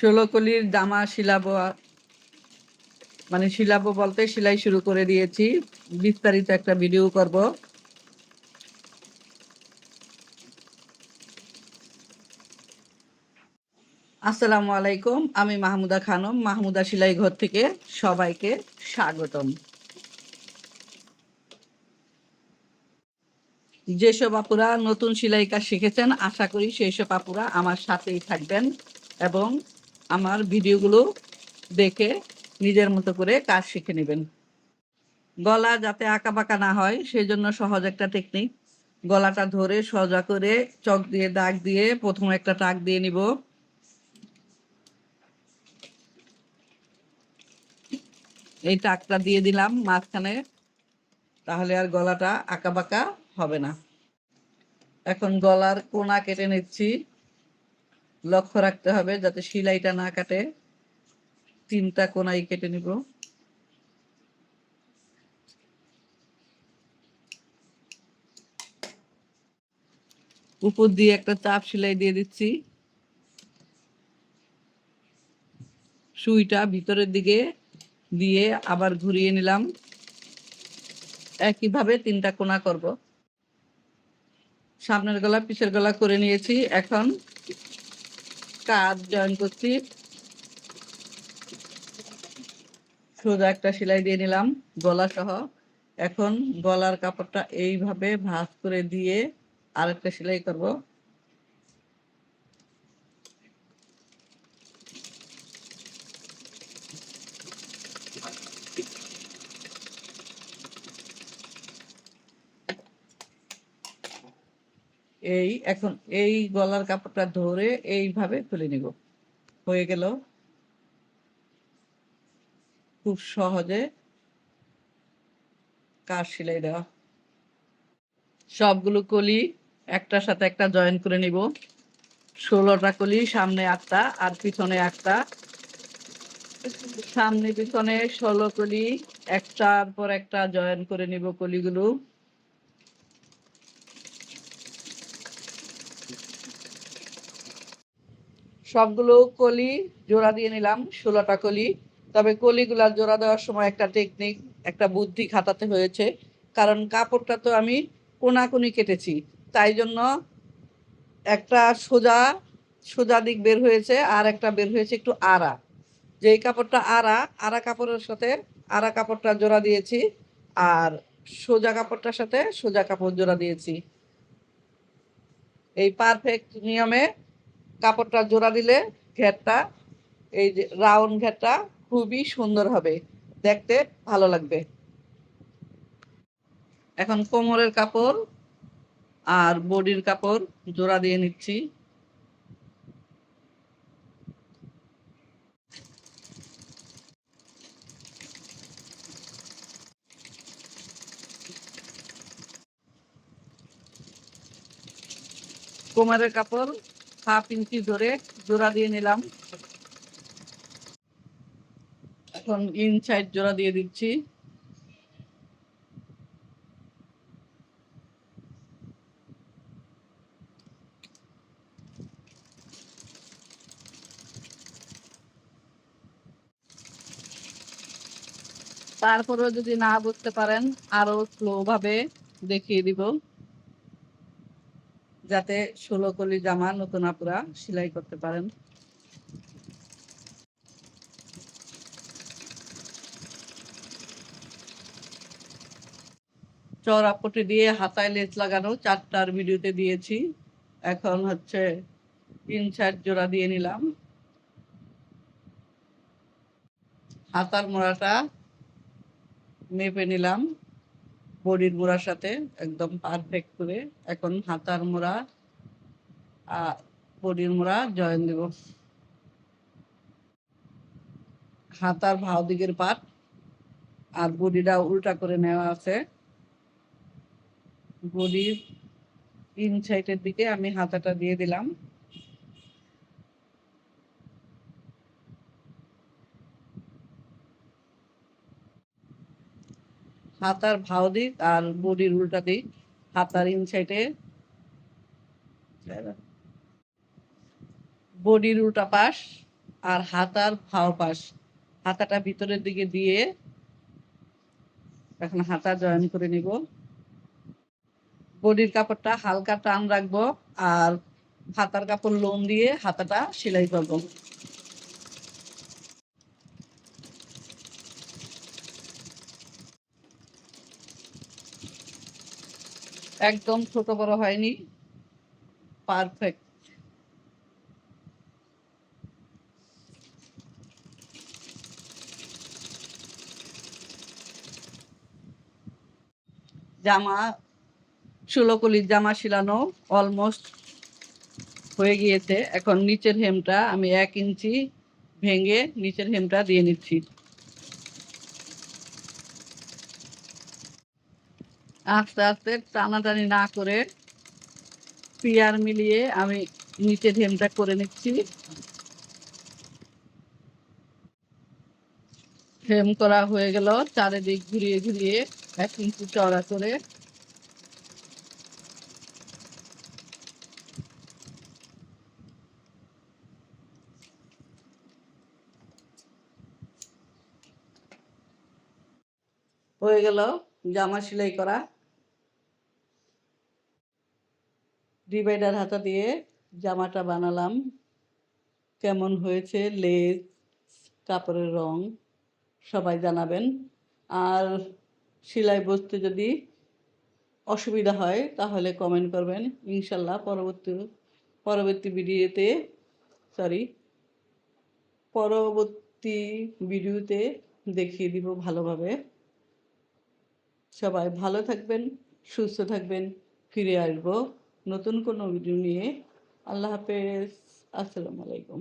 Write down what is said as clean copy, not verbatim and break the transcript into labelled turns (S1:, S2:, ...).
S1: ১৬ কলির জামা সিলাবো, মানে সিলাবো বলতে সেলাই শুরু করে দিয়েছি। বিস্তারিত একটা ভিডিও করব। আসসালামু আলাইকুম, আমি মাহমুদা খানম, মাহমুদা সেলাই ঘর থেকে সবাইকে স্বাগতম। যেসব আপুরা নতুন সেলাই কাজ শিখেছেন, আশা করি সেই সব আপুরা আমার সাথেই থাকবেন এবং আমার ভিডিওগুলো দেখে নিজের মতো করে কাজ শিখে নেবেন। গলা যাতে আঁকাবাঁকা না হয় সেই জন্য সহজ একটা টেকনিক। গলাটা ধরে সোজা করে চক দিয়ে দাগ দিয়ে প্রথমে একটা টাক দিয়ে নিব। এই টাকটা দিয়ে দিলাম মাঝখানে, তাহলে আর গলাটা আঁকাবাঁকা হবে না। এখন গলার কোনা কেটে নিচ্ছি। লক্ষ্য রাখতে হবে যাতে সেলাইটা না কাটে। 3টা কোনাই কেটে নিব। উপর দিয়ে একটা চাপ সেলাই দিয়ে দিচ্ছি। সুইটা ভিতরের দিকে দিয়ে আবার ঘুরিয়ে নিলাম। একইভাবে 3টা কোনা করব। সামনের গলা পিছের গলা করে নিয়েছি। এখন কাঁধ জয়েন করছি। সোজা একটা সেলাই দিয়ে নিলাম গলা সহ। এখন গলার কাপড়টা এইভাবে ভাঁজ করে দিয়ে আরেকটা সেলাই করব। এখন এই গলার কাপড়টা ধরে এইভাবে তুলে নিব। হয়ে গেল। খুব সহজে কাজ সেলাই দেওয়া। সবগুলো কলি একটার সাথে একটা জয়েন করে নিব। 16টা কলি, সামনে 8টা আর পিছনে 8টা। সামনে পিছনে 16 কলি একটার পর একটা জয়েন করে নিব কলিগুলো। সবগুলো কলি জোড়া দিয়ে নিলাম, 16টা কলি। তবে কলিগুলা জোড়া দেওয়ার সময় একটা টেকনিক, একটা বুদ্ধি খাটাতে হয়েছে। কারণ কাপড়টা তো আমি কোনাকুনি কেটেছি, তাই জন্য একটা সোজা সোজা দিক বের হয়েছে আর একটা বের হয়েছে একটু আড়া। যেই কাপড়টা আড়া, আড়া কাপড়ের সাথে আড়া কাপড়টা জোড়া দিয়েছি, আর সোজা কাপড়টার সাথে সোজা কাপড় জোড়া দিয়েছি। এই পারফেক্ট নিয়মে কাপড়টা জোড়া দিলে ঘেরটা, এই যে রাউন্ড ঘেরটা খুবই সুন্দর হবে, দেখতে ভালো লাগবে। এখন কোমরের কাপড় আর বডির কাপড় জোড়া দিয়ে নিচ্ছি। কোমরের কাপড় 1/2 ইঞ্চি ধরে জোড়া দিয়ে নিলাম। এখন ইনসাইড জোড়া দিয়ে দিচ্ছি। তারপরেও যদি না বুঝতে পারেন আরো স্লো ভাবে দেখিয়ে দিব, যাতে 16 কলি জামা নতুন আপুরা সেলাই করতে পারেন। চওড়া পটি দিয়ে হাতায় লেস লাগানো 4টার ভিডিওতে দিয়েছি। এখন হচ্ছে ইনসাইড জোড়া দিয়ে নিলাম। হাতার মোড়াটা মেপে নিলাম বডির মোড়ার সাথে একদম পারফেক্ট করে। এখন হাতার মোড়া আর বডির মোড়া জয়েন দেব। হাতার ভাও দিকের পাট আর বডিটা উল্টা করে নেওয়া আছে। বডির ইনসাইডের দিকে আমি হাতাটা দিয়ে দিলাম। হাতার ভাও দিক আর বডির উল্টা দিক, হাতার ইনসাইডে বডির উল্টা পাশ আর হাতার ফাও পাশ, হাতাটা ভিতরের দিকে দিয়ে এখন হাতা জয়েন করে নিব। বডির কাপড়টা হালকা টান রাখবো আর হাতার কাপড় লোন দিয়ে হাতাটা সেলাই করব। একদম ছোট বড় হয়নি, পারফেক্ট। জামা 16 কলির জামা শিলানো অলমোস্ট হয়ে গিয়েছে। এখন নিচের হেমটা আমি 1 ইঞ্চি ভেঙে নিচের হেমটা দিয়ে নিচ্ছি। আস্তে আস্তে টানাটানি না করে পিয়ার মিলিয়ে আমি নিচের হেমটা করে নিচ্ছি। হেম করা হয়ে গেল, চারিদিক ঘুরিয়ে ঘুরিয়ে 1 ইঞ্চি চওড়া করে হয়ে গেল জামা সেলাই করা। ডিভাইডার হাতা দিয়ে জামাটা বানালাম। কেমন হয়েছে লেস, কাপড়ের রং সবাই জানাবেন। আর সেলাই বুঝতে যদি অসুবিধা হয় তাহলে কমেন্ট করবেন। ইনশাল্লাহ পরবর্তী ভিডিওতে সরি পরবর্তী ভিডিওতে দেখিয়ে দিব ভালোভাবে। সবাই ভালো থাকবেন, সুস্থ থাকবেন। ফিরে আসবো নতুন কোনো ভিডিও নিয়ে। আল্লাহ হাফেজ। আসসালামু আলাইকুম।